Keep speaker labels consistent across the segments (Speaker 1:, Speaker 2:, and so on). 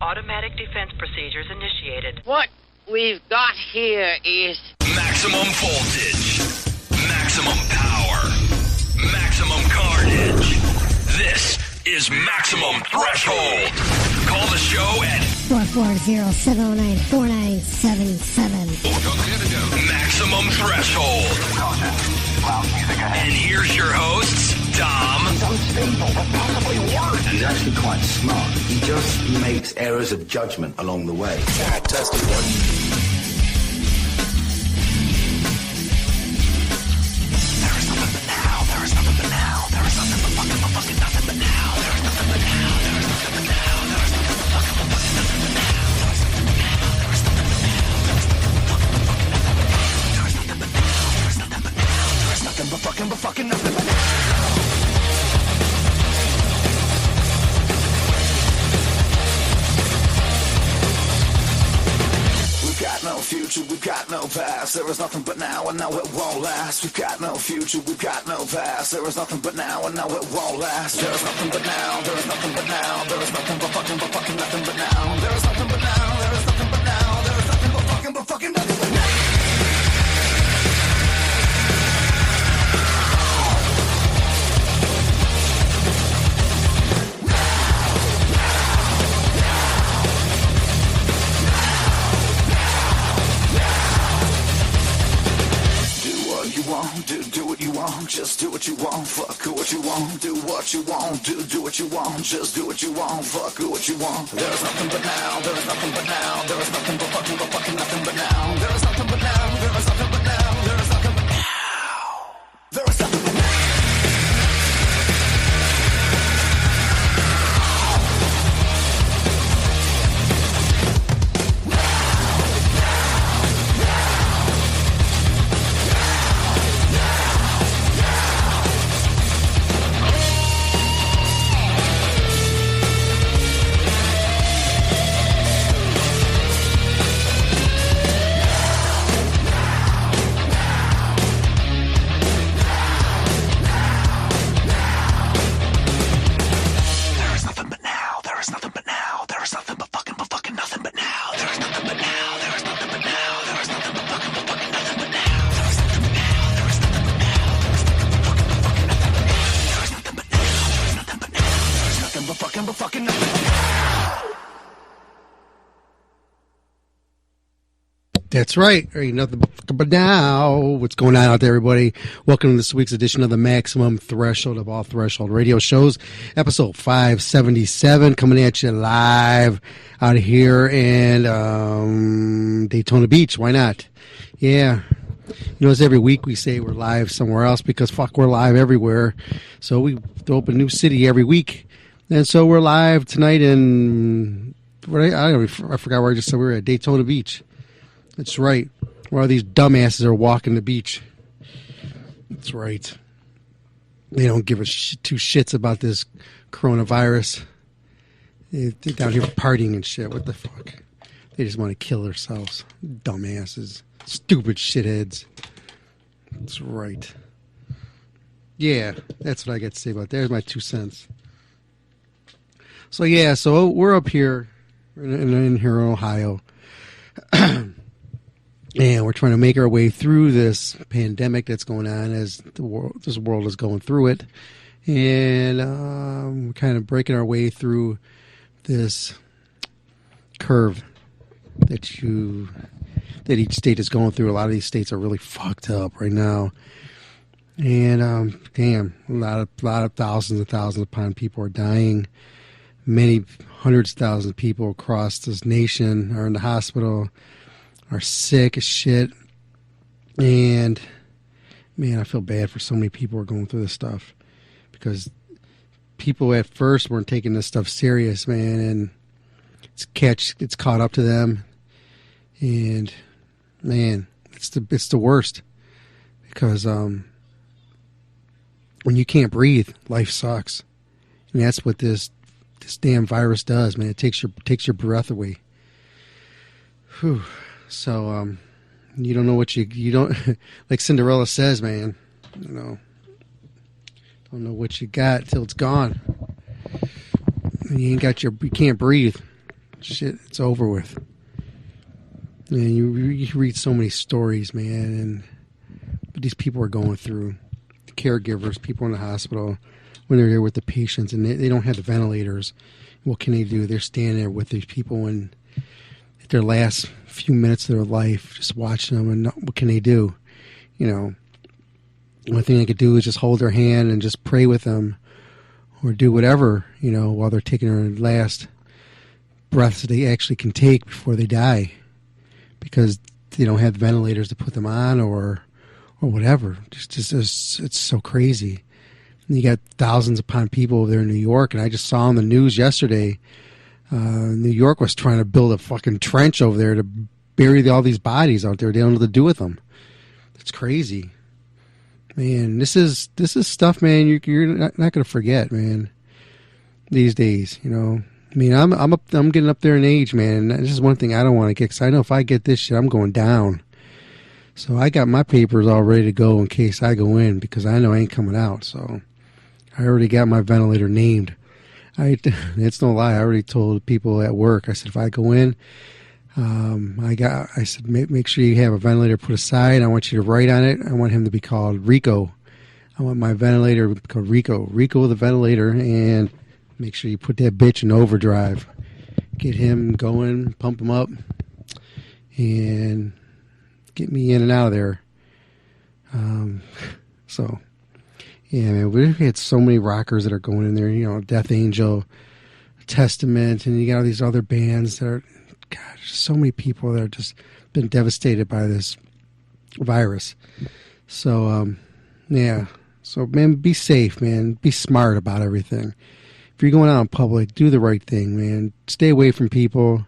Speaker 1: Automatic defense procedures initiated.
Speaker 2: What we've got here is
Speaker 3: maximum voltage, maximum power, maximum carnage. This is Maximum Threshold. Call the show at
Speaker 4: 440-709-4977.
Speaker 3: Maximum Threshold. And here's your hosts, Dom.
Speaker 5: He's unstable, but possibly worse. He's actually quite smart. He just makes errors of judgment along the way.
Speaker 3: Testing one.
Speaker 5: There is nothing but now. There is nothing but now. There is nothing but fucking nothing but now. There is nothing but now. There is nothing but now. There is nothing but fucking nothing but now. There is nothing but now. There is nothing but now. There is nothing but fucking nothing but now. There is nothing but now. There is nothing but now. There is nothing but fucking nothing but now. We've got no future, we've got no past. There is nothing but now, and now it won't last. We've got no future, we've got no past. There is nothing but now, and now it won't last. There is nothing but now, there is nothing but now. There is nothing but fucking nothing but now. There is nothing but now, there is nothing but now. There is nothing but fucking nothing but now. Do what you want, just do what you want, fuck who what you want, do what you want, do what you want, just do what you want, fuck who what you want. There is nothing but now, there is nothing but now, there is nothing but fucking nothing but now. There is nothing but now, there is nothing but now, there is nothing but now. There is nothing but now.
Speaker 6: That's right. Ain't nothing but now. What's going on out there, everybody? Welcome to this week's edition of the Maximum Threshold of all Threshold radio shows, episode 577, coming at you live out of here in Daytona Beach. Why not? Yeah. You know, it's every week we say we're live somewhere else because fuck, we're live everywhere. So we throw up a new city every week. And so we're live tonight in, I forgot where I just said we were at, Daytona Beach. That's right. Where all these dumbasses are walking the beach. That's right. They don't give a two shits about this coronavirus. They're down here partying and shit. What the fuck? They just want to kill themselves. Dumbasses. Stupid shitheads. That's right. Yeah, that's what I got to say about that. There's my 2 cents. So yeah, so we're up here in here in Ohio. And we're trying to make our way through this pandemic that's going on as this world is going through it. And we're kind of breaking our way through this curve that each state is going through. A lot of these states are really fucked up right now. And damn, a lot of thousands and thousands upon people are dying. Many hundreds of thousands of people across this nation are in the hospital, are sick as shit. And man, I feel bad for so many people who are going through this stuff because people at first weren't taking this stuff serious, man, and it's caught up to them. And man, it's the worst because when you can't breathe, life sucks. And that's what this damn virus does, man. It takes your breath away. Whew. So, you don't know what you don't, like Cinderella says, man, you know, don't know what you got till it's gone. And you can't breathe. shit, it's over with. And you read so many stories, man, and what these people are going through. The caregivers, people in the hospital, when they're there with the patients, and they don't have the ventilators. What can they do? They're standing there with these people and at their last few minutes of their life, just watching them, and what can they do? You know, one thing they could do is just hold their hand and just pray with them, or do whatever, you know, while they're taking their last breaths that they actually can take before they die, because they don't have ventilators to put them on, or whatever. It's so crazy. And you got thousands upon people over there in New York, and I just saw on the news yesterday, New York was trying to build a fucking trench over there to bury all these bodies out there. They don't know what to do with them. It's crazy, man. This is stuff, man. You're not going to forget, man. These days, you know. I mean, I'm getting up there in age, man. And this is one thing I don't want to get, because I know if I get this shit, I'm going down. So I got my papers all ready to go in case I go in, because I know I ain't coming out. So I already got my ventilator named. It's no lie. I already told people at work. I said, if I go in, I said, make sure you have a ventilator put aside. I want you to write on it. I want him to be called Rico. I want my ventilator to be called Rico the ventilator, and make sure you put that bitch in overdrive. Get him going, pump him up, and get me in and out of there. So, yeah, man, we've had so many rockers that are going in there. You know, Death Angel, Testament, and you got all these other bands that are, God, there's so many people that have just been devastated by this virus. So, yeah. So, man, be safe, man. Be smart about everything. If you're going out in public, do the right thing, man. Stay away from people.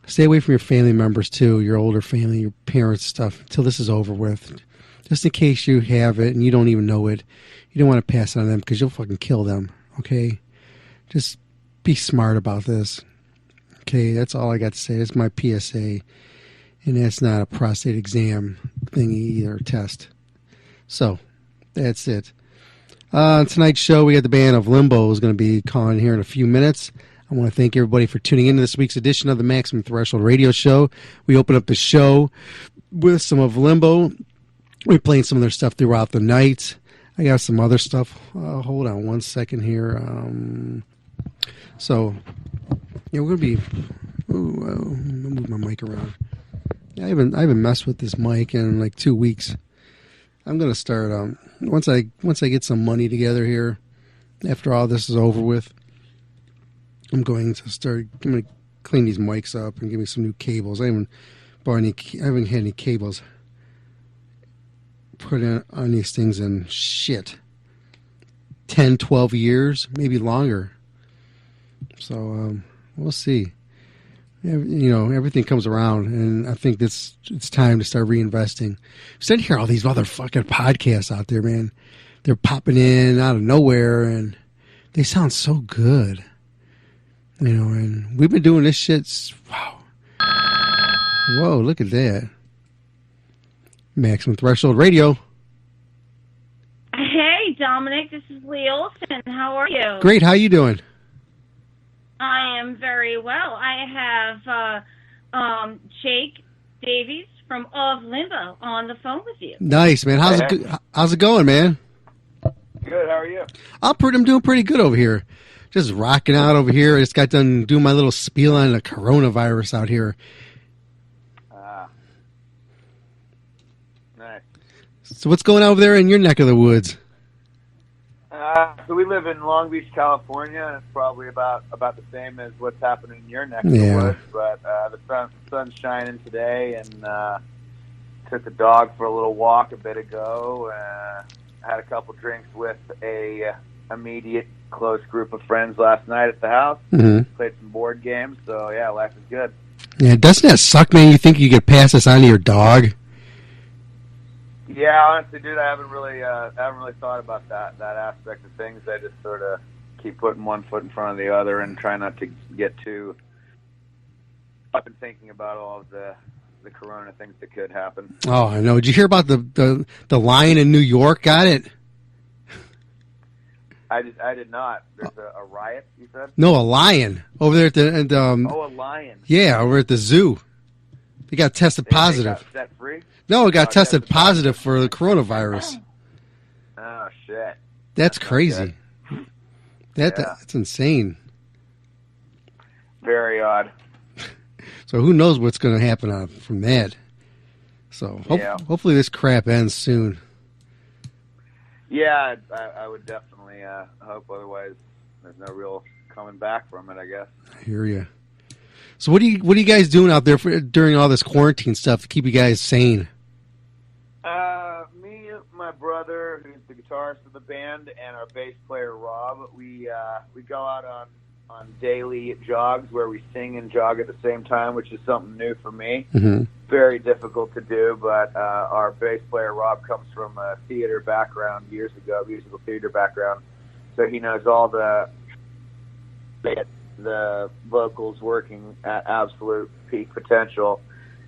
Speaker 6: Stay away from your family members, too, your older family, your parents' stuff, until this is over with. Just in case you have it and you don't even know it. You don't want to pass it on them, because you'll fucking kill them, okay? Just be smart about this. Okay, that's all I got to say. That's my PSA. And that's not a prostate exam thingy either, a test. So, that's it. Tonight's show, we got the band of Limbo is going to be calling here in a few minutes. I want to thank everybody for tuning into this week's edition of the Maximum Threshold Radio Show. We open up the show with some of Limbo. We're playing some of their stuff throughout the night. I got some other stuff. Hold on one second here. So, yeah, we're going to be... Ooh, I'll move my mic around. I haven't messed with this mic in like 2 weeks. I'm going to start... Once I get some money together here, after all this is over with, I'm going to clean these mics up and give me some new cables. I haven't had any cables put in on these things in 10, 12 years, maybe longer. So we'll see. You know, everything comes around, and I think it's time to start reinvesting. Starting to hear all these motherfucking podcasts out there, man. They're popping in out of nowhere, and they sound so good. You know, and we've been doing this shit. Wow. Whoa, look at that. Maximum Threshold Radio.
Speaker 4: Hey, Dominic, this is Lee Olson. How are you?
Speaker 6: Great, how you doing?
Speaker 4: I am very well. I have Jake Davies of Limbo on the phone with you.
Speaker 6: Nice, man. How's it going, man?
Speaker 7: Good. How are you?
Speaker 6: I'm doing pretty good over here. Just rocking out over here. I just got done doing my little spiel on the coronavirus out here.
Speaker 7: Nice.
Speaker 6: So what's going on over there in your neck of the woods?
Speaker 7: So we live in Long Beach, California, and it's probably about the same as what's happening in your neck of the woods. But the sun's shining today, and took the dog for a little walk a bit ago. Had a couple drinks with a immediate close group of friends last night at the house.
Speaker 6: Mm-hmm.
Speaker 7: Played some board games, so yeah, life is good.
Speaker 6: Yeah, doesn't that suck, man? You think you could pass this on to your dog?
Speaker 7: Yeah, honestly, dude, I haven't really thought about that aspect of things. I just sort of keep putting one foot in front of the other and try not to get too up and thinking about all of the corona things that could happen.
Speaker 6: Oh, I know. Did you hear about the lion in New York got it?
Speaker 7: I did not. There's a riot, you said?
Speaker 6: No, a lion over there at the
Speaker 7: Oh, a lion.
Speaker 6: yeah, over at the zoo. He got tested positive.
Speaker 7: Got set free?
Speaker 6: No, he got tested positive for the coronavirus.
Speaker 7: Oh shit.
Speaker 6: That's crazy. That's insane.
Speaker 7: Very odd.
Speaker 6: So who knows what's going to happen from that? So hopefully this crap ends soon.
Speaker 7: Yeah, I would definitely hope. Otherwise, there's no real coming back from it, I guess.
Speaker 6: I hear you. So what are you guys doing out there during all this quarantine stuff to keep you guys sane?
Speaker 7: Me, my brother, who's the guitarist of the band, and our bass player Rob, we go out on daily jogs where we sing and jog at the same time, which is something new for me.
Speaker 6: Mm-hmm.
Speaker 7: Very difficult to do, but our bass player Rob comes from a theater background years ago, musical theater background, so he knows all the vocals working at absolute peak potential.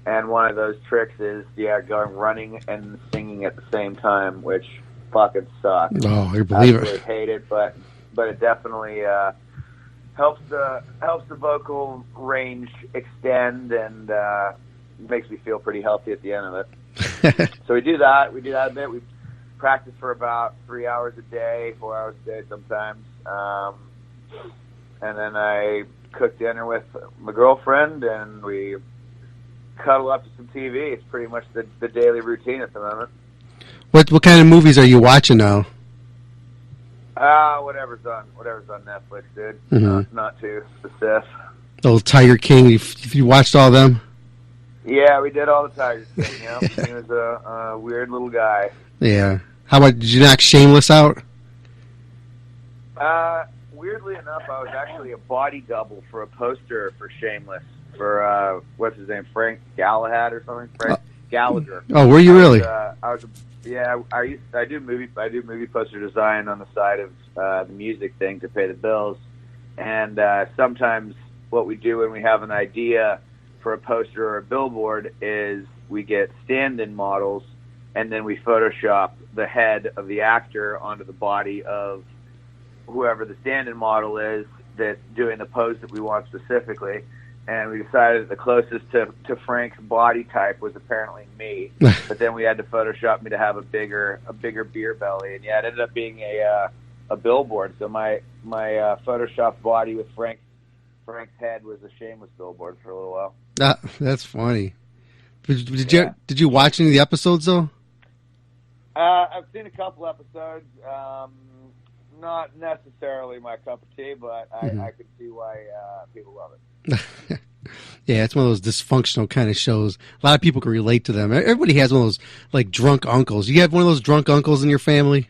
Speaker 7: And one of those tricks is going running and singing at the same time, which fucking sucks.
Speaker 6: Oh, I believe
Speaker 7: I hate it, but it definitely helps the vocal range extend and makes me feel pretty healthy at the end of it. So we do that. We do that a bit. We practice for about 3 hours a day, 4 hours a day sometimes. And then I cook dinner with my girlfriend, and we cuddle up to some TV. It's pretty much the daily routine at the moment.
Speaker 6: What kind of movies are you watching now?
Speaker 7: Whatever's on Netflix, dude.
Speaker 6: Mm-hmm.
Speaker 7: Not too specific.
Speaker 6: Old Tiger King. You watched all them?
Speaker 7: Yeah, we did all the Tiger King. Yeah, he was a weird little guy.
Speaker 6: Yeah. How about, did you knock Shameless out?
Speaker 7: Weirdly enough, I was actually a body double for a poster for Shameless for what's his name, Frank Galahad or something, Frank Gallagher.
Speaker 6: Oh, were you really?
Speaker 7: I do movie poster design on the side of the music thing to pay the bills, and sometimes what we do when we have an idea for a poster or a billboard is we get stand-in models, and then we Photoshop the head of the actor onto the body of whoever the stand-in model is that's doing the pose that we want specifically. And we decided that the closest to Frank's body type was apparently me. But then we had to Photoshop me to have a bigger beer belly. And yeah, it ended up being a billboard. So my Photoshopped body with Frank's head was a Shameless billboard for a little while.
Speaker 6: That's funny. Did you watch any of the episodes though?
Speaker 7: I've seen a couple episodes. Not necessarily my cup of tea, but I could see why people love it.
Speaker 6: Yeah, it's one of those dysfunctional kind of shows. A lot of people can relate to them. Everybody has one of those like drunk uncles. You have one of those drunk uncles in your family?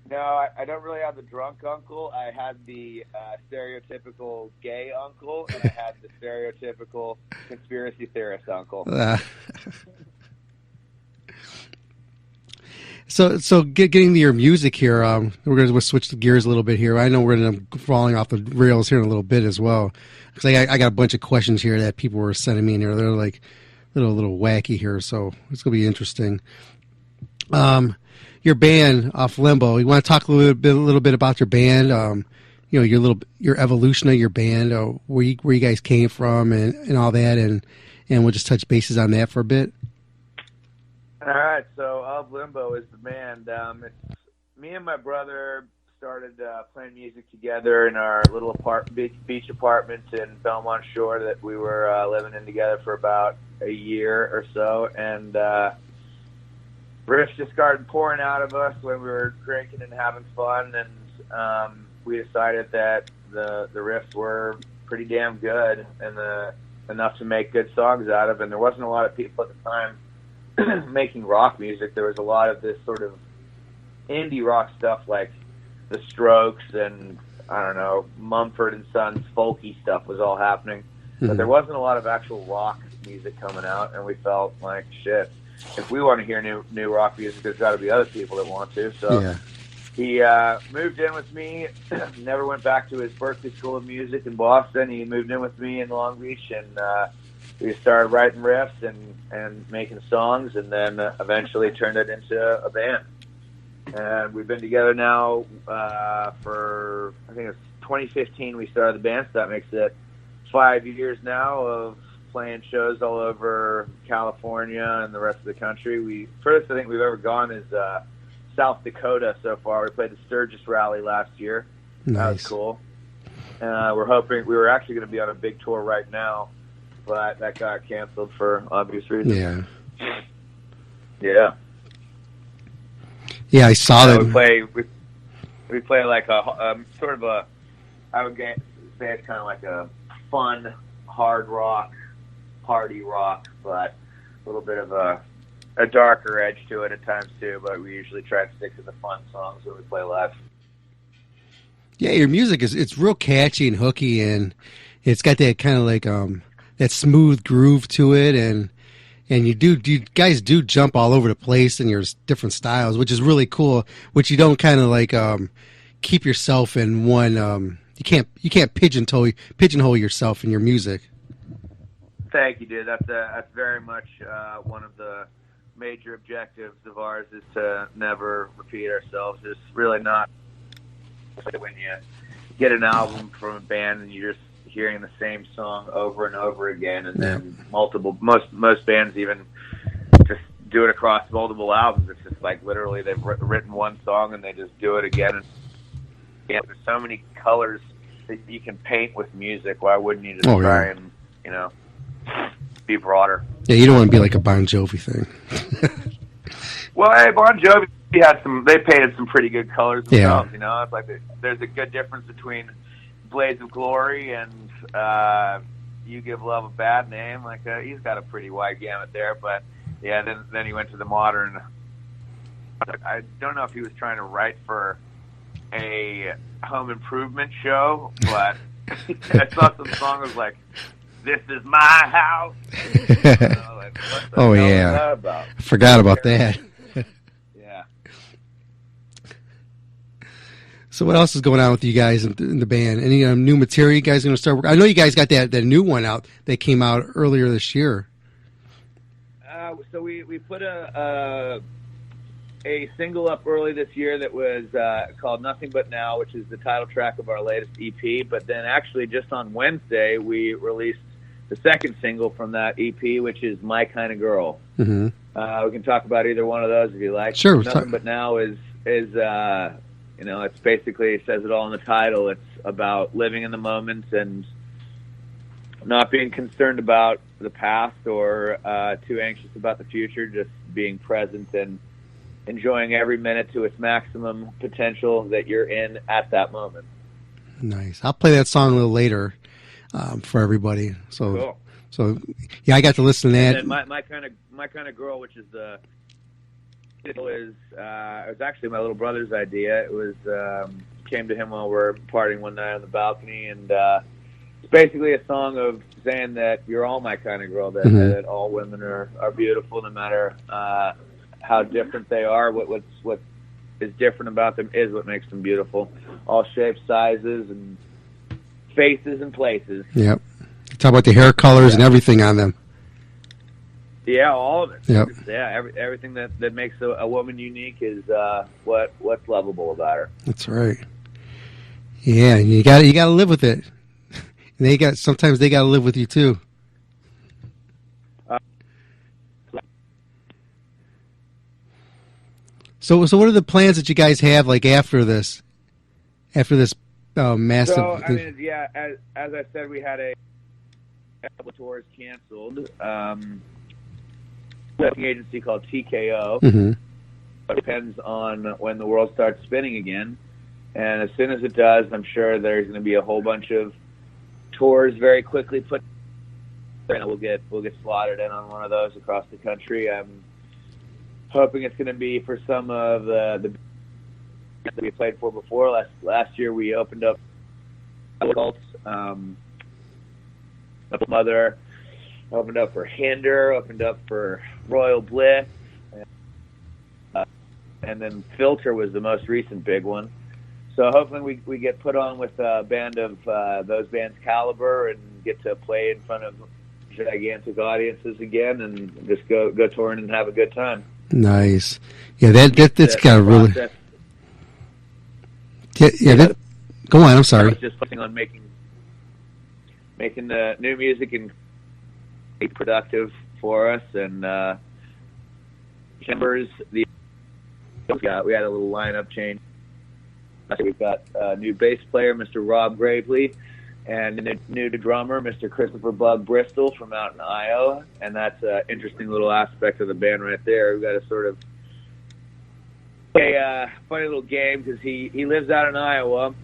Speaker 7: No, I don't really have the drunk uncle. I had the stereotypical gay uncle, and I had the stereotypical conspiracy theorist uncle.
Speaker 6: So getting to your music here, we're going to switch the gears a little bit here. I know we're going to falling off the rails here in a little bit as well, because I got a bunch of questions here that people were sending me in here. They're like a little wacky here, so it's going to be interesting. Your band off Limbo. You want to talk a little bit about your band? Your evolution of your band, where you guys came from, and all that, and we'll just touch bases on that for a bit.
Speaker 7: All right, so Of Limbo is the band. It's me and my brother started playing music together in our little beach apartment in Belmont Shore that we were living in together for about a year or so, and riffs just started pouring out of us when we were drinking and having fun, and we decided that the riffs were pretty damn good and enough to make good songs out of, and there wasn't a lot of people at the time making rock music. There was a lot of this sort of indie rock stuff like The Strokes and, I don't know, Mumford & Sons folky stuff was all happening. Mm-hmm. But there wasn't a lot of actual rock music coming out, and we felt like, shit, if we want to hear new rock music, there's got to be other people that want to. So he moved in with me, never went back to his Berkeley School of Music in Boston. He moved in with me in Long Beach, and we started writing riffs and making songs, and then eventually turned it into a band. And we've been together now for, I think it's 2015 we started the band, so that makes it 5 years now of playing shows all over California and the rest of the country. Furthest I think we've ever gone is South Dakota so far. We played the Sturgis Rally last year.
Speaker 6: Nice.
Speaker 7: That was cool. We're hoping, we were actually going to be on a big tour right now, but that got canceled for obvious reasons.
Speaker 6: Yeah.
Speaker 7: Yeah.
Speaker 6: Yeah, I saw that.
Speaker 7: We play like a sort of a, I would say it's kind of like a fun hard rock, party rock, but a little bit of a darker edge to it at times too. But we usually try to stick to the fun songs when we play live.
Speaker 6: Yeah, your music it's real catchy and hooky, and it's got that kind of like that smooth groove to it, and you guys do jump all over the place in your different styles, which is really cool. Which you don't kind of like keep yourself in one. You can't pigeonhole yourself in your music.
Speaker 7: Thank you, dude. That's very much one of the major objectives of ours, is to never repeat ourselves. It's really not when you get an album from a band and you're just hearing the same song over and over again, and then most bands even just do it across multiple albums. It's just like literally they've written one song and they just do it again. And there's so many colors that you can paint with music. Why wouldn't you just try and be broader?
Speaker 6: Yeah, you don't want to be like a Bon Jovi thing.
Speaker 7: Well, hey, Bon Jovi they painted some pretty good colors themselves.
Speaker 6: Yeah.
Speaker 7: It's like there's a good difference between Blades of Glory and You Give Love a Bad Name. Like he's got a pretty wide gamut there, but yeah, then he went to the modern. I don't know if he was trying to write for a home improvement show, but I saw some song that was like, "This is my house." Like, what the hell is that about?
Speaker 6: I forgot about that.
Speaker 7: Yeah.
Speaker 6: So what else is going on with you guys in the band? Any new material you guys are going to start working? I know you guys got that new one out that came out earlier this year.
Speaker 7: So we put a single up early this year that was called Nothing But Now, which is the title track of our latest EP. But then actually just on Wednesday, we released the second single from that EP, which is My Kind of Girl.
Speaker 6: Mm-hmm.
Speaker 7: We can talk about either one of those if you like.
Speaker 6: Sure.
Speaker 7: Nothing But Now is it's basically, it says it all in the title. It's about living in the moment and not being concerned about the past or too anxious about the future, just being present and enjoying every minute to its maximum potential that you're in at that moment.
Speaker 6: Nice. I'll play that song a little later for everybody. So,
Speaker 7: cool.
Speaker 6: So yeah, I got to listen to that.
Speaker 7: And then my kind of girl, which is it was actually my little brother's idea. It was came to him while we were partying one night on the balcony, and it's basically a song of saying that you're all my kind of girl. That,
Speaker 6: Mm-hmm.
Speaker 7: that all women are beautiful, no matter how different they are. What is different about them is what makes them beautiful. All shapes, sizes, and faces and places.
Speaker 6: Yep. Talk about the hair colors and everything on them.
Speaker 7: Yeah, all of it.
Speaker 6: Yep.
Speaker 7: Yeah, everything that makes a woman unique is what's lovable about her.
Speaker 6: That's right. Yeah, and you got to live with it. Sometimes they got to live with you too. So what are the plans that you guys have, like after this massive?
Speaker 7: So I mean, yeah, as I said, we had a couple of tours canceled. Booking agency called TKO.
Speaker 6: Mm-hmm.
Speaker 7: It depends on when the world starts spinning again, and as soon as it does, I'm sure there's going to be a whole bunch of tours very quickly put. We'll get slotted in on one of those across the country. I'm hoping it's going to be for some of the that we played for before. Last year we opened up Adults, Mother, opened up for Hinder, opened up for Royal Bliss, and then Filter was the most recent big one. So hopefully we get put on with a band of those bands' caliber and get to play in front of gigantic audiences again and just go touring and have a good time.
Speaker 6: Nice. Yeah, that's got a really. Go on. I'm
Speaker 7: I
Speaker 6: sorry.
Speaker 7: was just focusing on making the new music and be productive for us. And members, we had a little lineup change. We've got a new bass player, Mr. Rob Gravely, and a new drummer, Mr. Christopher Bug Bristol from out in Iowa. And that's an interesting little aspect of the band right there. We've got a sort of a funny little game because he lives out in Iowa.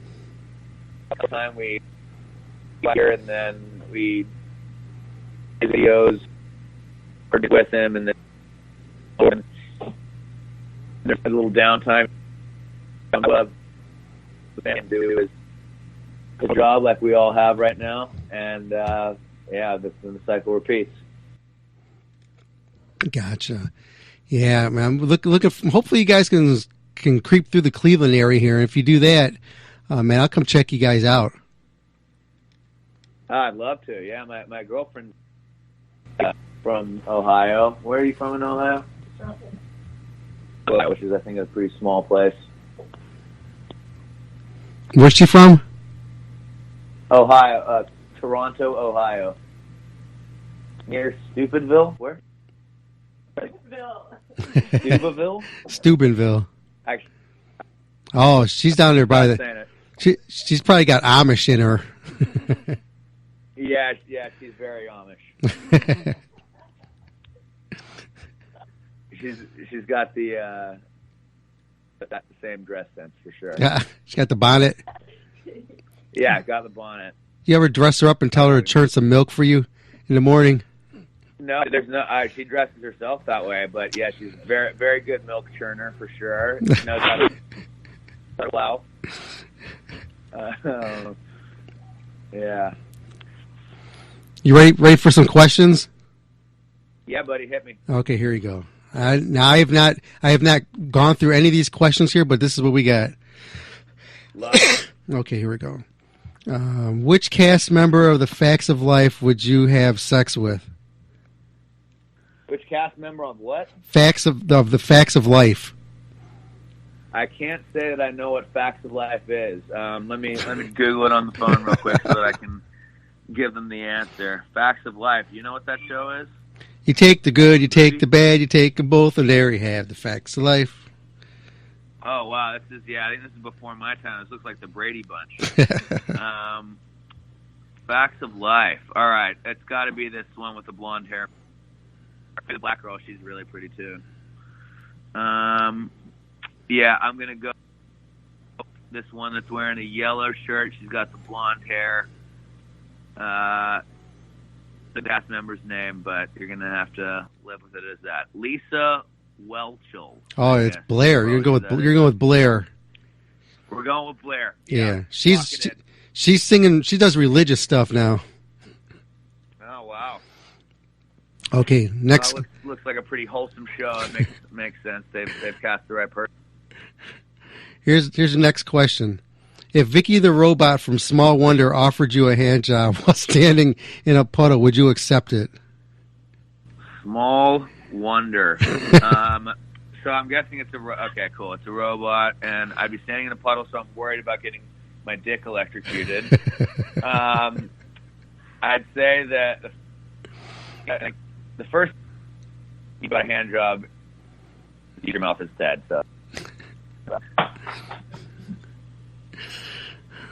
Speaker 7: Time we here and then we do videos with him, and then there's a little downtime. I love the band do is a job like we all have right now, and the cycle repeats.
Speaker 6: Gotcha. Yeah, man. Look. Hopefully, you guys can creep through the Cleveland area here. And if you do that, man, I'll come check you guys out.
Speaker 7: I'd love to. Yeah, my girlfriend from Ohio. Where are you from in Ohio? Which is, I think, a pretty small place.
Speaker 6: Where's she from?
Speaker 7: Ohio, Toronto, Ohio. Near Steubenville? Where? Steubenville?
Speaker 6: Steubenville.
Speaker 7: Actually,
Speaker 6: oh, she's down there by the. She's probably got Amish in her.
Speaker 7: yeah, she's very Amish. she's got the same dress sense for sure.
Speaker 6: Yeah, she got the bonnet.
Speaker 7: Yeah, got the bonnet.
Speaker 6: You ever dress her up and tell her to churn some milk for you in the morning?
Speaker 7: No, there's no. She dresses herself that way, but yeah, she's very, very good milk churner for sure. She knows how to allow. Yeah.
Speaker 6: You ready for some questions?
Speaker 7: Yeah, buddy, hit me.
Speaker 6: Okay, here you go. Now I have not gone through any of these questions here, but this is what we got.
Speaker 7: Love it.
Speaker 6: Okay, here we go. Which cast member of the Facts of Life would you have sex with?
Speaker 7: Which cast member on what?
Speaker 6: Facts of the Facts of Life.
Speaker 7: I can't say that I know what Facts of Life is. Let me Google it on the phone real quick so that I can give them the answer. Facts of Life. You know what that show is?
Speaker 6: You take the good, you take the bad, you take them both, and there you have the Facts of Life.
Speaker 7: Oh wow, I think this is before my time. This looks like the Brady Bunch. Facts of Life. All right, it's got to be this one with the blonde hair. The black girl, she's really pretty too. Yeah, I'm gonna go this one that's wearing a yellow shirt. She's got the blonde hair. The cast member's name, but you're gonna have to live with it as that. Lisa Welchel.
Speaker 6: Oh, it's Blair. You're going with Blair.
Speaker 7: We're going with Blair.
Speaker 6: Yeah, she's singing. She does religious stuff now.
Speaker 7: Oh wow.
Speaker 6: Okay, next.
Speaker 7: Looks like a pretty wholesome show. It makes sense. They've cast the right person.
Speaker 6: Here's the next question. If Vicky the Robot from Small Wonder offered you a hand job while standing in a puddle, would you accept it?
Speaker 7: Small Wonder. So I'm guessing it's okay, cool. It's a robot, and I'd be standing in a puddle, so I'm worried about getting my dick electrocuted. I'd say that the first you got a hand job, your mouth is dead. So.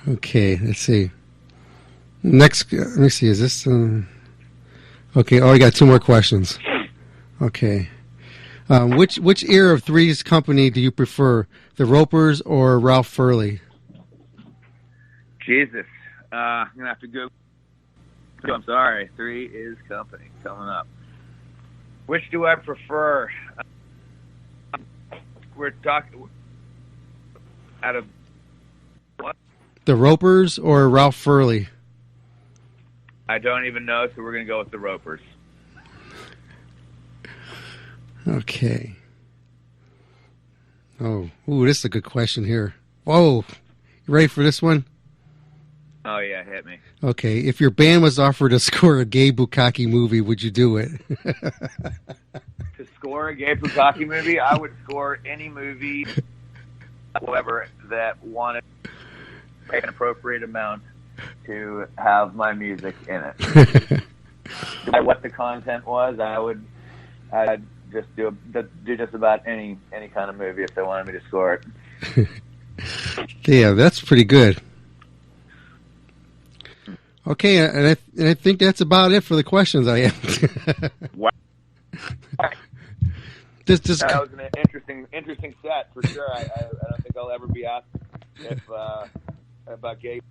Speaker 6: Okay, let's see. Next, let me see. Is this? Okay. Oh, I got two more questions. Okay. Which era of Three's Company do you prefer, the Ropers or Ralph Furley?
Speaker 7: Jesus, I'm gonna have to go. I'm sorry. Three is Company coming up. Which do I prefer? We're talking out of what?
Speaker 6: The Ropers or Ralph Furley?
Speaker 7: I don't even know, so we're gonna go with the Ropers.
Speaker 6: Okay. Oh, this is a good question here. Whoa, you ready for this one?
Speaker 7: Oh yeah, hit me.
Speaker 6: Okay, if your band was offered to score a gay bukkake movie, would you do it?
Speaker 7: To score a gay bukkake movie, I would score any movie whoever that wanted to pay an appropriate amount to have my music in it. What the content was, I'd just do just about any kind of movie if they wanted me to score it.
Speaker 6: Yeah, that's pretty good. Okay, and I think that's about it for the questions I have.
Speaker 7: Wow.
Speaker 6: This
Speaker 7: That was an interesting set for sure. I don't think I'll ever be asked about gay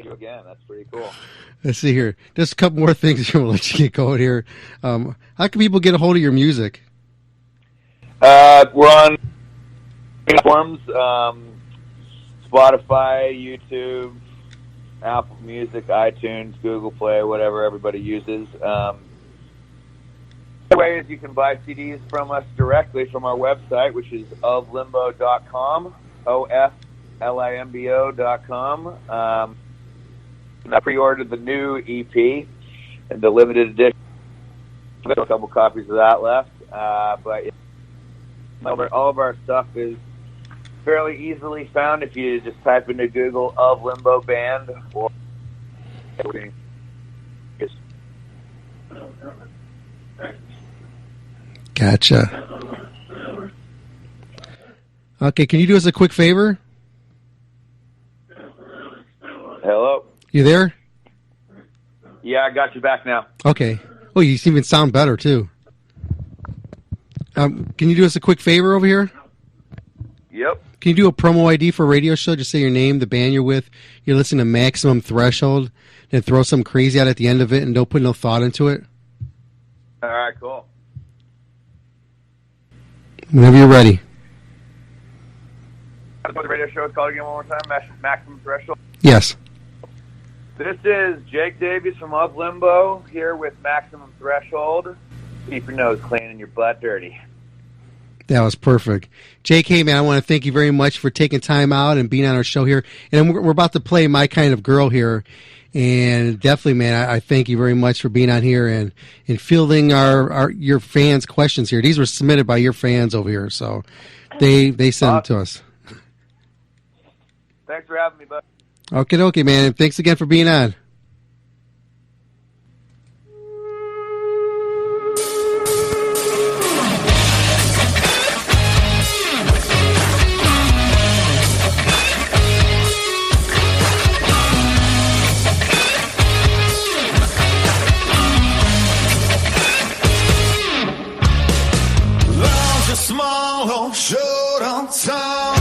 Speaker 7: again. That's pretty cool.
Speaker 6: Let's see here. Just a couple more things here. We'll let you get going here. How can people get a hold of your music?
Speaker 7: We're on platforms, Spotify, YouTube, Apple Music, iTunes, Google Play, whatever everybody uses. The way is you can buy CDs from us directly from our website, which is oflimbo.com, oflimbo.com. I pre-ordered the new EP, the limited edition. There's a couple copies of that left, but all of our stuff is fairly easily found if you just type into Google of Limbo Band or
Speaker 6: Gotcha. Okay, can you do us a quick favor?
Speaker 7: Hello?
Speaker 6: You there?
Speaker 7: Yeah, I got you back now.
Speaker 6: Okay. Oh, you even sound better, too. Can you do us a quick favor over here?
Speaker 7: Yep.
Speaker 6: Can you do a promo ID for a radio show? Just say your name, the band you're with. You're listening to Maximum Threshold, and throw some crazy out at the end of it, and don't put no thought into it.
Speaker 7: All right, cool.
Speaker 6: Whenever you're ready.
Speaker 7: That's what the radio show is called again one more time, Maximum Threshold.
Speaker 6: Yes.
Speaker 7: This is Jake Davies from Of Limbo here with Maximum Threshold. Keep your nose clean and your butt dirty.
Speaker 6: That was perfect. Jake, hey, man, I want to thank you very much for taking time out and being on our show here. And we're about to play My Kind of Girl here. And definitely, man, I thank you very much for being on here and fielding your fans' questions here. These were submitted by your fans over here, so they sent them to us.
Speaker 7: Thanks for having me, bud.
Speaker 6: Okay, man. And thanks again for being on.
Speaker 5: Small, short on tall,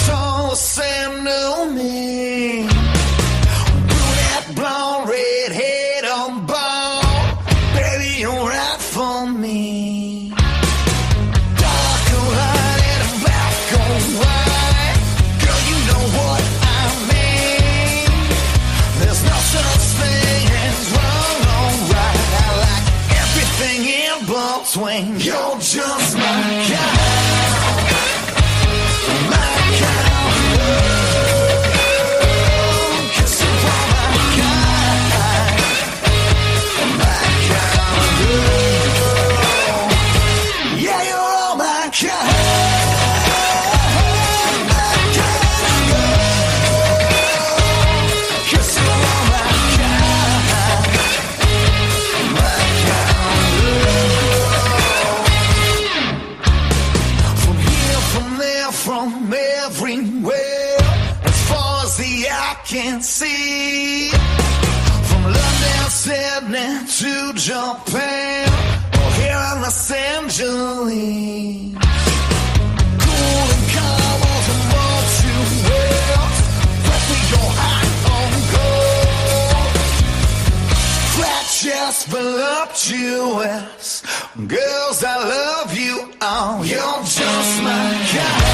Speaker 5: tall, same to me. Brunette, blonde, redhead on ball, baby, you're right for me. Dark and light and black and white, girl, you know what I mean. There's no such thing as wrong or right. I like everything in between. You're just my kind. From everywhere, as far as the eye can see, from London, Sydney to Japan, or here in Los Angeles. Cool and calm on the multi-world, but we go high on gold. Flat chest, voluptuous, girls, I love you all. You're just my kind.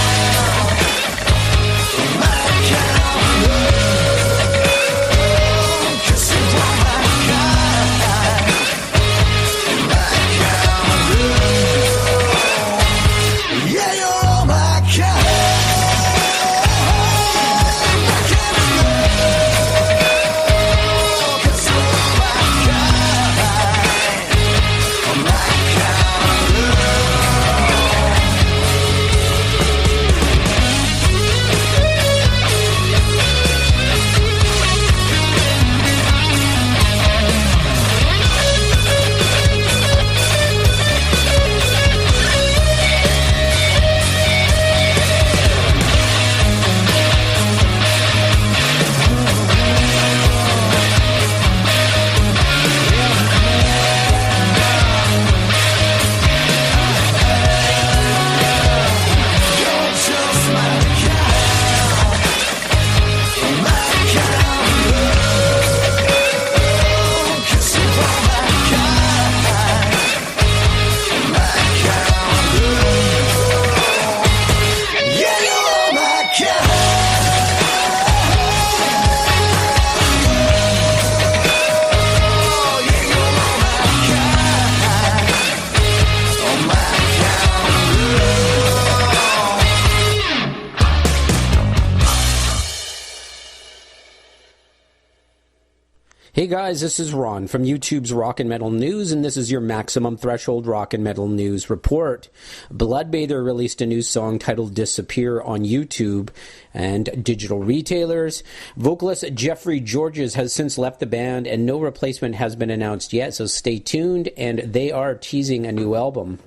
Speaker 8: Hey guys, this is Ron from YouTube's Rock and Metal News, and this is your Maximum Threshold Rock and Metal News report. Bloodbather released a new song titled Disappear on YouTube and digital retailers. Vocalist Jeffrey Georges has since left the band, and no replacement has been announced yet, so stay tuned, and they are teasing a new album.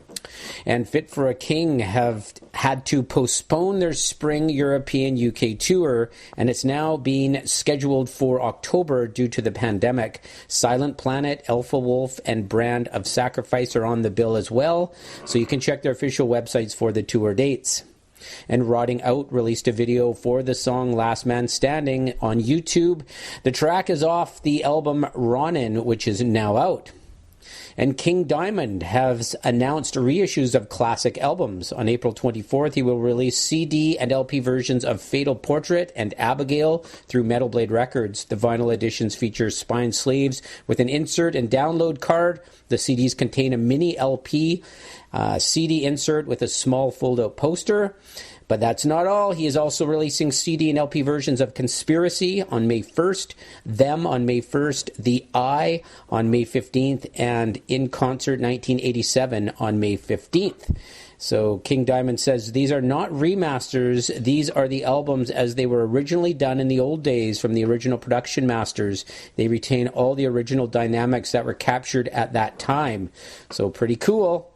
Speaker 8: And Fit for a King have had to postpone their spring European UK tour, and it's now being scheduled for October due to the pandemic. Silent Planet, Alpha Wolf, and Brand of Sacrifice are on the bill as well, so you can check their official websites for the tour dates. And Rotting Out released a video for the song Last Man Standing on YouTube. The track is off the album Ronin, which is now out. And King Diamond has announced reissues of classic albums. On April 24th, he will release CD and LP versions of Fatal Portrait and Abigail through Metal Blade Records. The vinyl editions feature spine sleeves with an insert and download card. The CDs contain a mini LP CD insert with a small fold-out poster. But that's not all. He is also releasing CD and LP versions of Conspiracy on May 1st, Them on May 1st, The Eye on May 15th, and In Concert 1987 on May 15th. So King Diamond says these are not remasters. These are the albums as they were originally done in the old days from the original production masters. They retain all the original dynamics that were captured at that time. So pretty cool.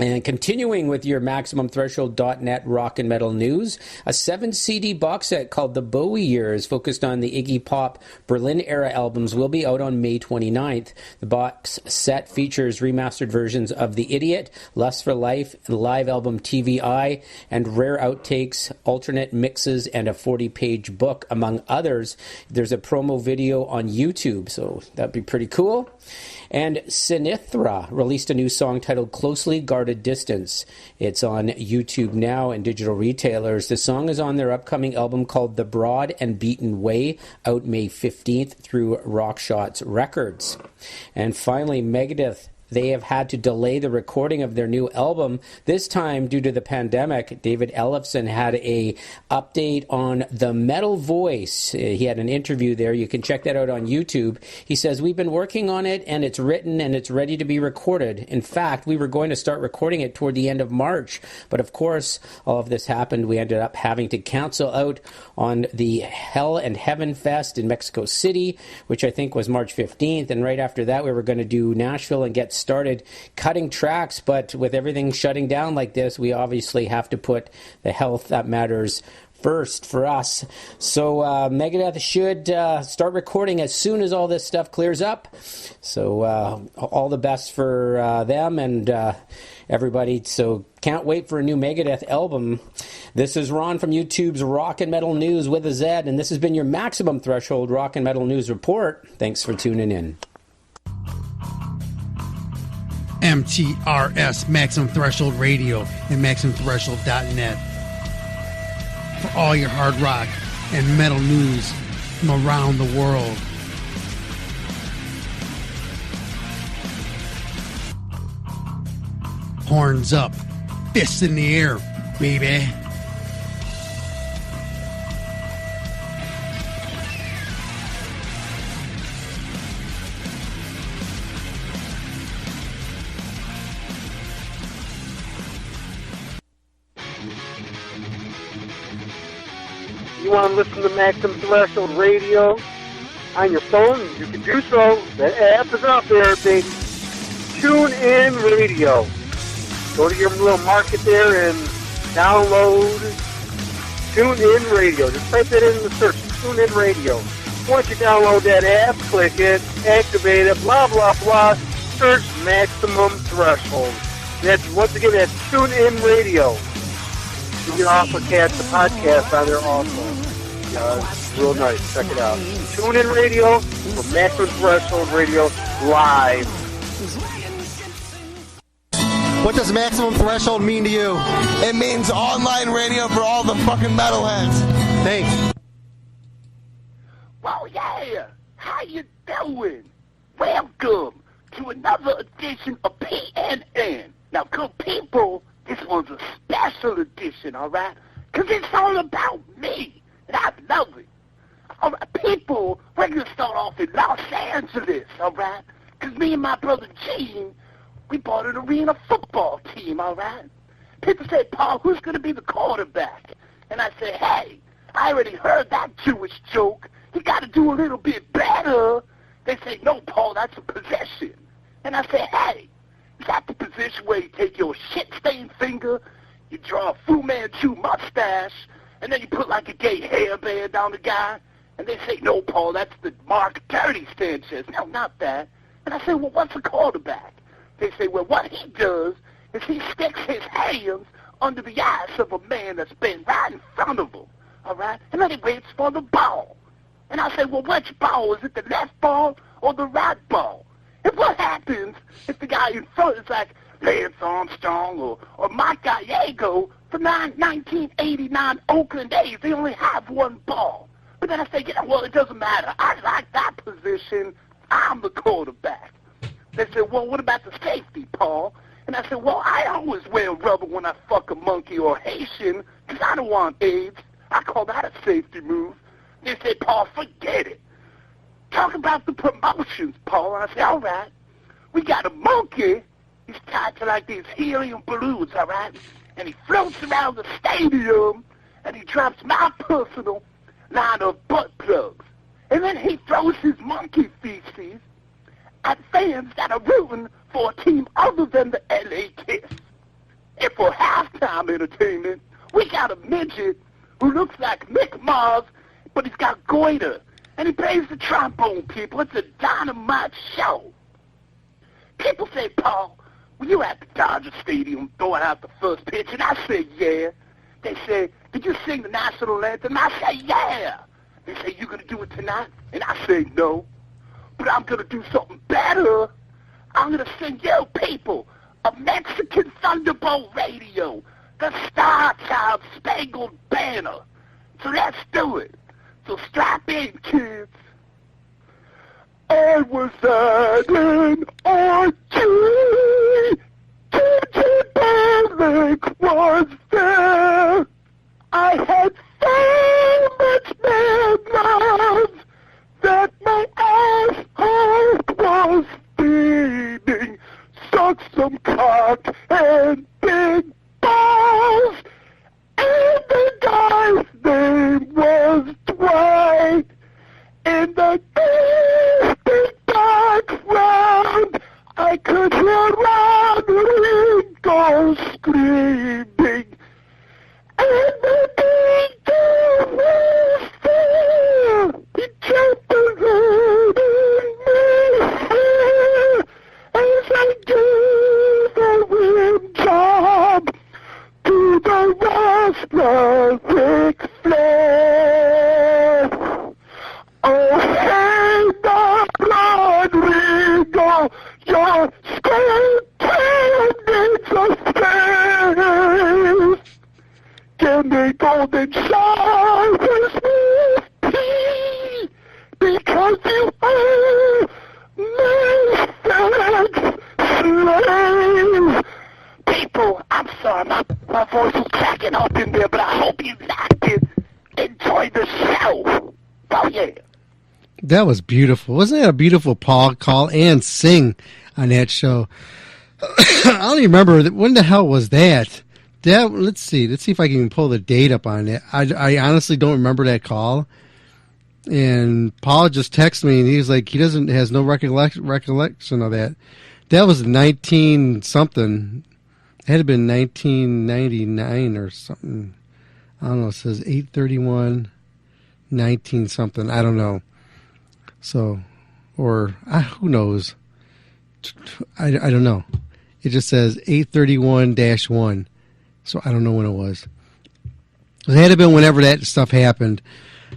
Speaker 8: And continuing with your MaximumThreshold.net rock and metal news, a 7-CD box set called The Bowie Years, focused on the Iggy Pop Berlin-era albums, will be out on May 29th. The box set features remastered versions of The Idiot, Lust for Life, live album TVI, and rare outtakes, alternate mixes, and a 40-page book, among others. There's a promo video on YouTube, so that'd be pretty cool. And Sinithra released a new song titled Closely Guarded Distance. It's on YouTube now and digital retailers. The song is on their upcoming album called The Broad and Beaten Way, out May 15th through Rockshots Records. And finally, Megadeth. They have had to delay the recording of their new album. This time, due to the pandemic, David Ellefson had a update on The Metal Voice. He had an interview there. You can check that out on YouTube. He says, we've been working on it, and it's written, and it's ready to be recorded. In fact, we were going to start recording it toward the end of March. But of course, all of this happened. We ended up having to cancel out on the Hell and Heaven Fest in Mexico City, which I think was March 15th. And right after that, we were going to do Nashville and get started cutting tracks, but with everything shutting down like this, we obviously have to put the health that matters first for us. So Megadeth should start recording as soon as all this stuff clears up. So all the best for them and everybody. So can't wait for a new Megadeth album. This is Ron from YouTube's Rock and Metal News with a Z, and this has been your Maximum Threshold Rock and Metal News report. Thanks for tuning in.
Speaker 6: MTRS, Maximum Threshold Radio, and MaximumThreshold.net. For all your hard rock and metal news from around the world. Horns up, fists in the air, baby.
Speaker 9: You want to listen to Maximum Threshold Radio on your phone? You can do so. The app is out there, baby. Tune In Radio. Go to your little market there and download Tune In Radio. Just type that in the search. Tune In Radio. Once you download that app, click it, activate it, blah, blah, blah. Search Maximum Threshold. Once again, that's Tune In Radio. You can also catch the podcast on there also. It's real nice. Check it out. Tune In Radio for Maximum Threshold Radio live.
Speaker 10: What does Maximum Threshold mean to you?
Speaker 11: It means online radio for all the fucking metalheads.
Speaker 10: Thanks.
Speaker 12: Well, yeah. How you doing? Welcome to another edition of PNN. Now, good people, this one's a special edition, all right? Because it's all about me, and I love it. All right, people, we're going to start off in Los Angeles, all right? Because me and my brother Gene, we bought an arena football team, all right? People say, Paul, who's going to be the quarterback? And I say, hey, I already heard that Jewish joke. You got to do a little bit better. They say, no, Paul, that's a possession. And I say, hey, is that the position where you take your shit-stained finger, you draw a Fu Manchu mustache, and then you put like a gay hairband on the guy? And they say, no, Paul, that's the Mark Dirty Sanchez. No, not that. And I say, well, what's a quarterback? They say, well, what he does is he sticks his hands under the eyes of a man that's been right in front of him, all right? And then he waits for the ball. And I say, well, which ball? Is it the left ball or the right ball? And what happens if the guy in front is like Lance Armstrong or Mike Gallego from 1989 Oakland A's? They only have one ball. But then I say, well, it doesn't matter. I like that position. I'm the quarterback. They said, well, what about the safety, Paul? And I said, well, I always wear rubber when I fuck a monkey or a Haitian because I don't want AIDS. I call that a safety move. They said, Paul, forget it. Talk about the promotions, Paul. And I said, all right. We got a monkey. He's tied to like these helium balloons, all right? And he floats around the stadium, and he drops my personal line of butt plugs. And then he throws his monkey feces at fans that are rooting for a team other than the LA Kiss. And for halftime entertainment, we got a midget who looks like Mick Mars, but he's got goiter. And he plays the trombone, people. It's a dynamite show. People say, Paul, were you at the Dodger Stadium throwing out the first pitch? And I say, yeah. They say, did you sing the national anthem? I say, yeah. They say, you going to do it tonight? And I say, no. But I'm going to do something better. I'm going to sing you people a Mexican Thunderbolt radio, the Star Child Spangled Banner. So let's do it. So strap in, kids. I was at an orgy. Gigi Barlick was there. I had so much mad love that my asshole was bleeding. Suck some cock and big balls. And the guy's name was Dwight. In the distant background, I could hear Rodrigo screaming. And the DJ was there. He jumped around in my hair as I gave a rim job to the wrestler Ric Flair. Oh, hey, Rodrigo, your square needs a space. Give me golden showers with tea, because you are my sex slave. People, I'm sorry, my voice was cracking up in there, but I hope you liked it. Enjoy the show. Oh, yeah.
Speaker 6: That was beautiful. Wasn't that a beautiful Paul call and sing on that show? I don't even remember. When the hell was that? Let's see if I can pull the date up on it. I honestly don't remember that call. And Paul just texted me, and he's like, has no recollection of that. That was 19-something. It had to have been 1999 or something. I don't know. It says 8/31, 19-something. I don't know. So, or who knows? I don't know. It just says 8/31-1. So I don't know when it was. It had to have been whenever that stuff happened.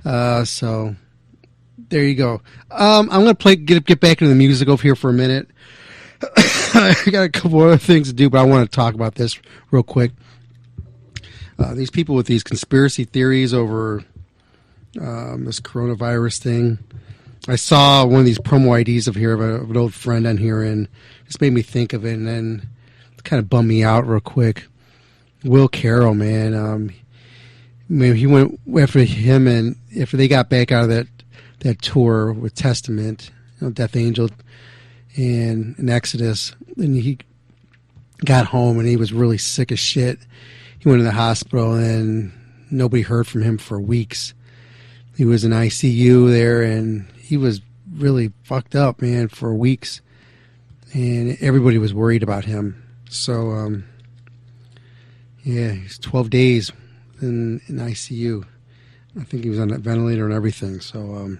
Speaker 6: So there you go. I'm gonna get back into the music over here for a minute. I got a couple other things to do, but I want to talk about this real quick. These people with these conspiracy theories over this coronavirus thing. I saw one of these promo IDs of an old friend on here, and just made me think of it, and then it kind of bummed me out real quick. Will Carroll, man. maybe he went after him, and after they got back out of that tour with Testament, Death Angel, and Exodus, and he got home and he was really sick as shit. He went to the hospital and nobody heard from him for weeks. He was in ICU there and he was really fucked up, man, for weeks. And everybody was worried about him. So, he's 12 days in ICU. I think he was on that ventilator and everything. So,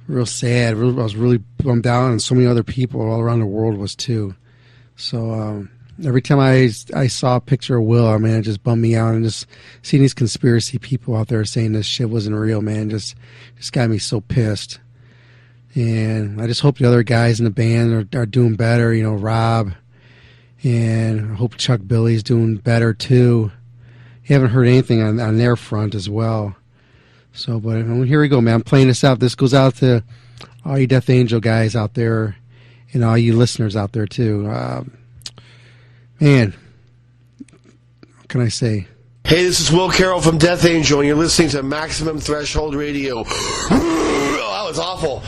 Speaker 6: real sad. I was really bummed out, and so many other people all around the world was too. So every time I saw a picture of Will, man, it just bummed me out. And just seeing these conspiracy people out there saying this shit wasn't real, man, just got me so pissed. And I just hope the other guys in the band are doing better, Rob, and I hope Chuck Billy's doing better too. You haven't heard anything on their front as well. So, but here we go, man. I'm playing this out. This goes out to all you Death Angel guys out there and all you listeners out there, too. Man, what can I say?
Speaker 11: Hey, this is Will Carroll from Death Angel, and you're listening to Maximum Threshold Radio. Oh, that was awful.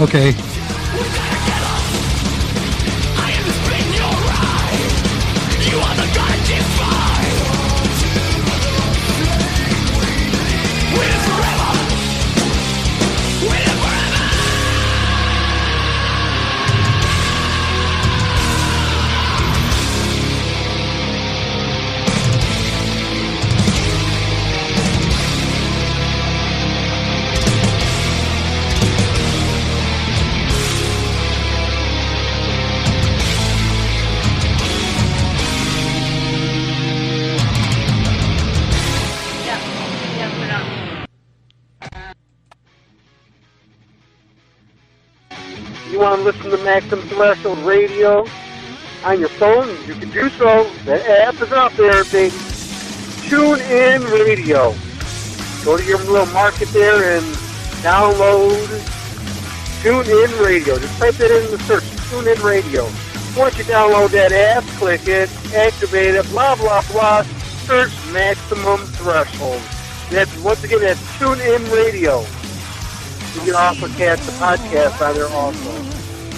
Speaker 6: Okay.
Speaker 9: You want to listen to Maximum Threshold Radio on your phone? You can do so. The app is out there, baby. Tune In Radio. Go to your little market there and download Tune In Radio. Just type that in the search, Tune In Radio. Once you download that app, click it, activate it, blah, blah, blah. Search Maximum Threshold. Once again, that's Tune In Radio. You can also catch the podcast on there also.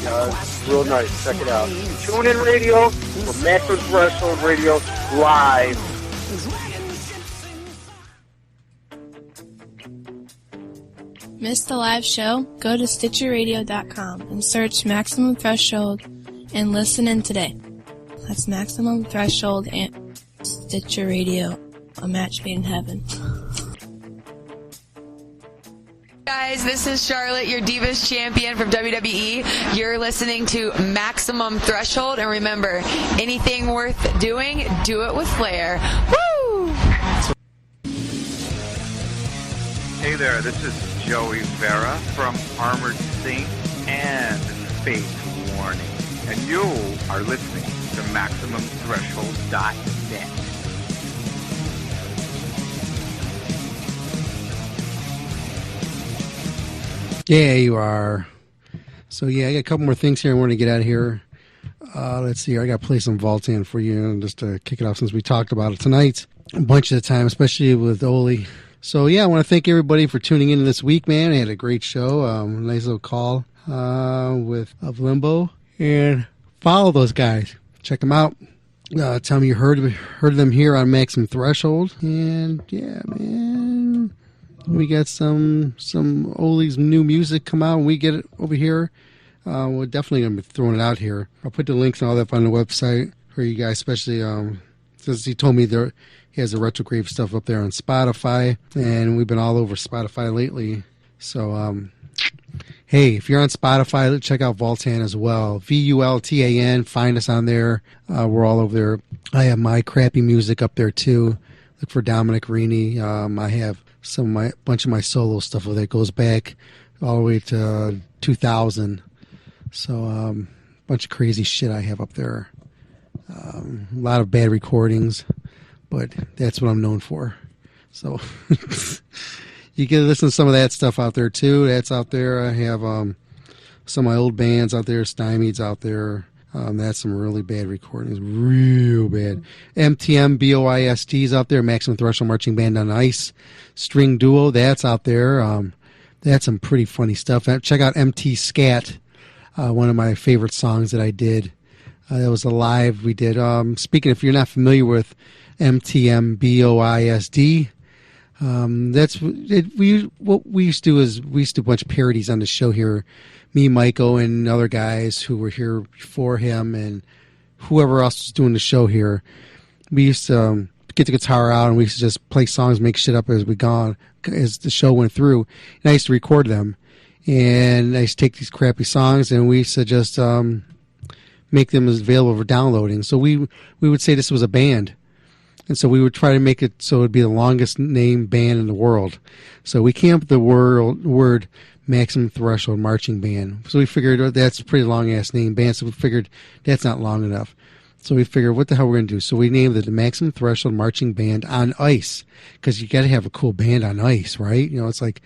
Speaker 9: It's real nice. Check it out. Tune In Radio for Maximum Threshold Radio live.
Speaker 13: Missed the live show? Go to StitcherRadio.com and search Maximum Threshold and listen in today. That's Maximum Threshold and Stitcher Radio, a match made in heaven.
Speaker 14: Guys, this is Charlotte, your Divas champion from WWE. You're listening to Maximum Threshold, and remember, anything worth doing, do it with flair. Woo!
Speaker 15: Hey there, this is Joey Vera from Armored Saint and Faith Warning, and you are listening to MaximumThreshold.net.
Speaker 6: Yeah, you are. So, yeah, I got a couple more things here I want to get out of here. Let's see. I got to play some Voltan for you just to kick it off since we talked about it tonight a bunch of the time, especially with Oli. So, yeah, I want to thank everybody for tuning in this week, man. I had a great show. Nice little call of Limbo. And follow those guys. Check them out. Tell me you heard them here on Maximum Threshold. And, yeah, man. We got some Oli's new music come out, and we get it over here. We're definitely going to be throwing it out here. I'll put the links and all that on the website for you guys, especially since he told me he has the Retrograve stuff up there on Spotify, and we've been all over Spotify lately. So, hey, if you're on Spotify, check out Voltan as well. VULTAN, find us on there. We're all over there. I have my crappy music up there, too. Look for Dominic Rini. I have bunch of my solo stuff that goes back all the way to 2000. So bunch of crazy shit I have up there. A lot of bad recordings, but that's what I'm known for. So you can listen to some of that stuff out there too. That's out there. I have some of my old bands out there. Stymie's out there. That's some really bad recordings, real bad. MTM BOIST's out there, Maximum Threshold Marching Band on Ice. String Duo, that's out there. That's some pretty funny stuff. Check out MT Scat, one of my favorite songs that I did. That was a live we did. Speaking, if you're not familiar with MTM BOISD, what we used to do is we used to do a bunch of parodies on the show here. Me, Michael, and other guys who were here before him and whoever else was doing the show here. We used to get the guitar out and we used to just play songs, make shit up as the show went through. And I used to record them. And I used to take these crappy songs and we used to just make them available for downloading. So we would say this was a band. And so we would try to make it so it would be the longest named band in the world. So we came up with the word Maximum Threshold Marching Band. So we figured that's a pretty long-ass name band, so we figured that's not long enough. So we figured, what the hell we're going to do? So we named it the Maximum Threshold Marching Band on Ice, because you got to have a cool band on ice, right? It's like,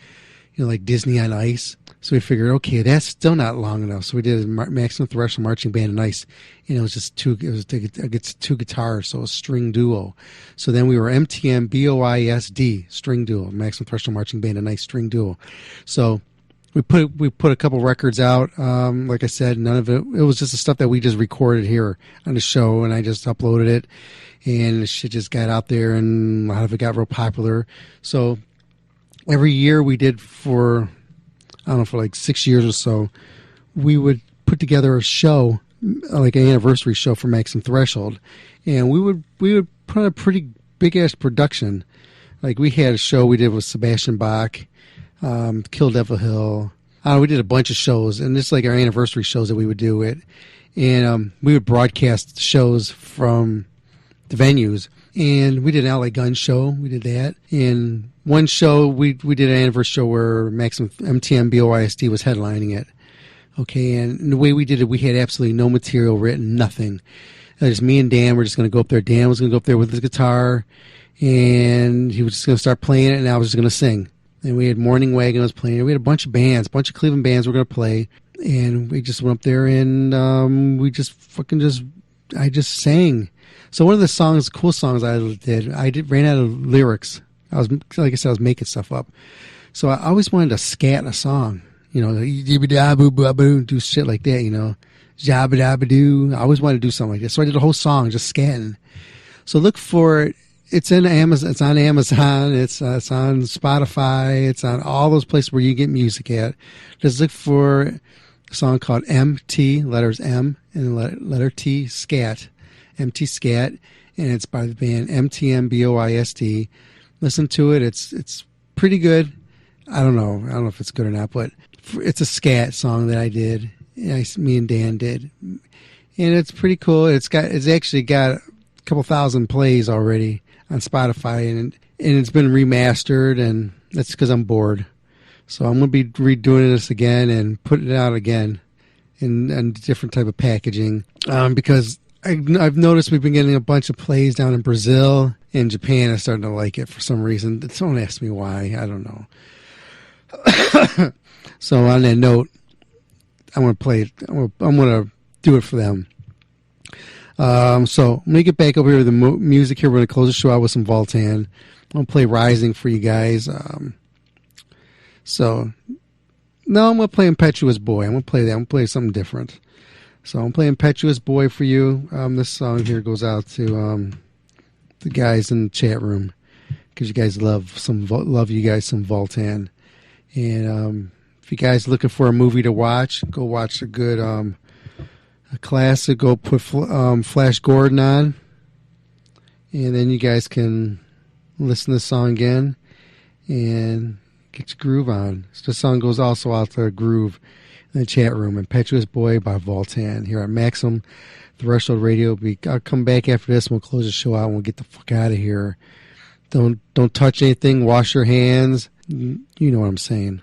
Speaker 6: like Disney on Ice. So we figured, okay, that's still not long enough. So we did a Maximum Threshold Marching Band on Ice, and it was just two guitars, so a string duo. So then we were MTM BOISD, string duo, Maximum Threshold Marching Band on Ice, string duo. So we put a couple records out. Like I said, none of it was just the stuff that we just recorded here on the show, and I just uploaded it, and the shit just got out there, and a lot of it got real popular. So every year we did for like 6 years or so, we would put together a show, like an anniversary show for Maximum Threshold, and we would put on a pretty big ass production. Like we had a show we did with Sebastian Bach, Kill Devil Hill. We did a bunch of shows, and it's like our anniversary shows that we would do it, and we would broadcast shows from the venues. And we did an LA Gun show. We did that. And one show we did an anniversary show where Maximum MTM BOISD was headlining it. Okay, and the way we did it, we had absolutely no material written, nothing. Just me and Dan were just going to go up there. Dan was going to go up there with his guitar, and he was just going to start playing it, and I was just going to sing. And we had Morning Wagon was playing. We had a bunch of bands, a bunch of Cleveland bands were going to play, and we just went up there, and I just sang. So one of the cool songs I ran out of lyrics. Like I said, I was making stuff up. So I always wanted to scat a song, do shit like that, jabba-dabba-doo. I always wanted to do something like that. So I did a whole song just scatting. So look for it. It's in Amazon. It's on Amazon. It's on Spotify. It's on all those places where you get music at. Just look for a song called MT, letters M and letter T, Scat. MT Scat, and it's by the band MTM BOISD. Listen to it. It's pretty good. I don't know if it's good or not, but it's a scat song that I did. Me and Dan did, and it's pretty cool. It's actually got a couple thousand plays already on Spotify, and it's been remastered, and that's because I'm bored. So I'm going to be redoing this again and putting it out again in different type of packaging, because I've noticed we've been getting a bunch of plays down in Brazil and Japan. I'm starting to like it for some reason. Someone asked me why. I don't know. So on that note, I'm going to play it. I'm going to do it for them. So let me get back over here with the music here. We're going to close the show out with some Voltan. I'm going to play Rising for you guys. So no, I'm going to play Impetuous Boy. I'm going to play that. I'm going to play something different. So I'm playing Impetuous Boy for you. This song here goes out to the guys in the chat room, because you guys love you guys some Voltan. And if you guys are looking for a movie to watch, go watch a good a classic. Go put Flash Gordon on, and then you guys can listen to the song again and get your groove on. So the song goes also out to Groove in the chat room. Impetuous Boy by Voltan here at Maximum Threshold Radio. I'll come back after this and we'll close the show out and we'll get the fuck out of here. Don't touch anything. Wash your hands. You know what I'm saying.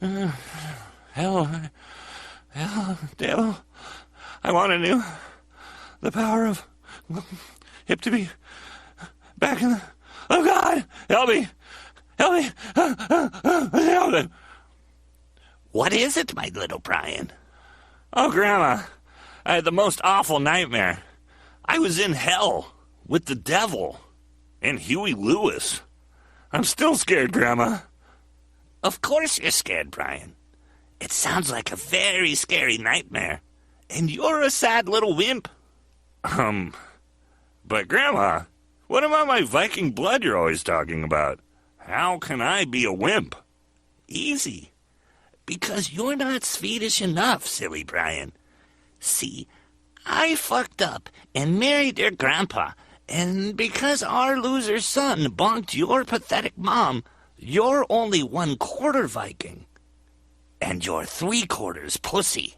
Speaker 16: Hell, devil. I want to know the power of hip to be back in the... Oh, God! Help me! Help me! Help me!
Speaker 17: What is it, my little Brian?
Speaker 16: Oh, Grandma, I had the most awful nightmare. I was in hell with the devil and Huey Lewis. I'm still scared, Grandma.
Speaker 17: Of course you're scared, Brian. It sounds like a very scary nightmare. And you're a sad little wimp.
Speaker 16: But Grandma, what about my Viking blood you're always talking about? How can I be a wimp?
Speaker 17: Easy. Because you're not Swedish enough, silly Brian. See, I fucked up and married your grandpa, and because our loser son bonked your pathetic mom, you're only 1/4 Viking. And you're 3/4 pussy.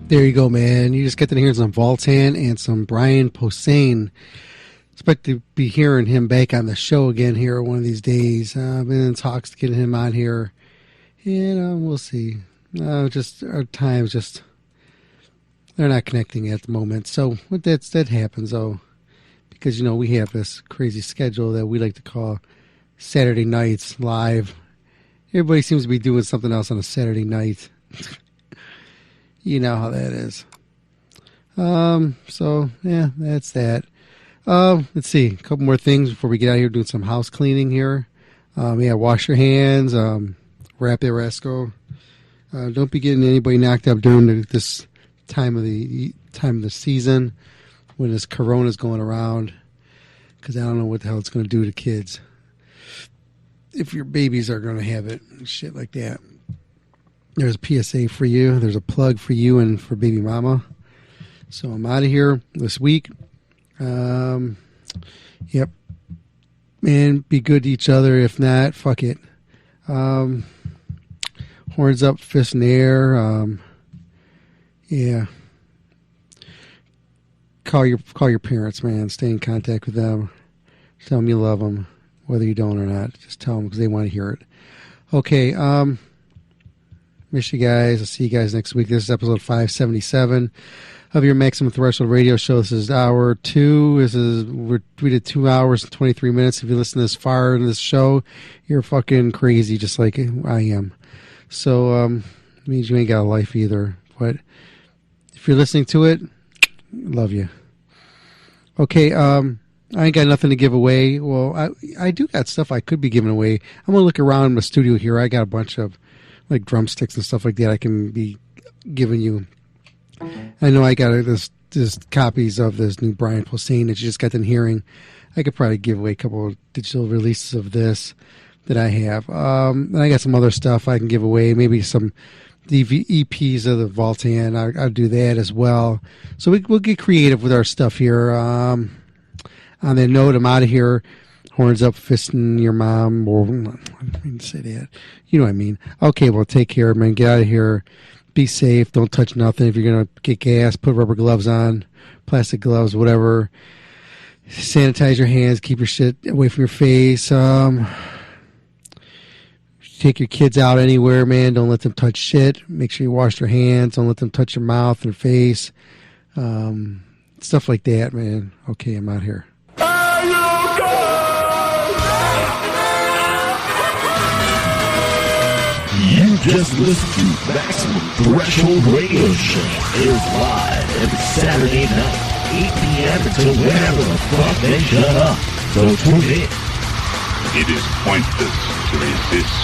Speaker 6: There you go, man. You just got to hear some Voltan and some Brian Posehn. Expect to be hearing him back on the show again here one of these days. I've been in talks to get him on here, and we'll see. Just our times, just they're not connecting at the moment. So that happens, though, because we have this crazy schedule that we like to call Saturday nights live. Everybody seems to be doing something else on a Saturday night. You know how that is. So yeah, that's that. Let's see, a couple more things before we get out of here doing some house cleaning here. Wash your hands, wrap the Resco. Don't be getting anybody knocked up during this time of the season when this corona's going around, because I don't know what the hell it's going to do to kids if your babies are going to have it and shit like that. There's a PSA for you. There's a plug for you and for baby mama. So I'm out of here this week. Yep. And be good to each other. If not, fuck it. Horns up, fist in the air. Yeah. Call your parents, man. Stay in contact with them. Tell them you love them, whether you don't or not. Just tell them because they want to hear it. Okay. Miss you guys. I'll see you guys next week. This is episode 577 of your Maximum Threshold radio show. This is hour 2. We did 2 hours and 23 minutes. If you listen this far in this show, you're fucking crazy, just like I am. So it means you ain't got a life either. But if you're listening to it, love you. Okay, I ain't got nothing to give away. Well, I do got stuff I could be giving away. I'm gonna look around my studio here. I got a bunch of like drumsticks and stuff like that I can be giving you. I know I got this copies of this new Brian Posehn that you just got done hearing. I could probably give away a couple of digital releases of this that I have. And I got some other stuff I can give away, maybe some EPs of the Voltan. I'll do that as well. So we'll get creative with our stuff here. On that note, I'm out of here. Horns up, fisting your mom, or I didn't mean to say that. You know what I mean. Okay, well, take care, man. Get out of here. Be safe. Don't touch nothing. If you're going to get gas, put rubber gloves on, plastic gloves, whatever. Sanitize your hands. Keep your shit away from your face. Take your kids out anywhere, man. Don't let them touch shit. Make sure you wash their hands. Don't let them touch your mouth and face. Stuff like that, man. Okay, I'm out here.
Speaker 3: You just listened to Maximum Threshold Radio Show. Airs live every Saturday night, 8 p.m. until whenever the fuck they shut up. So tune in.
Speaker 18: It is pointless to resist.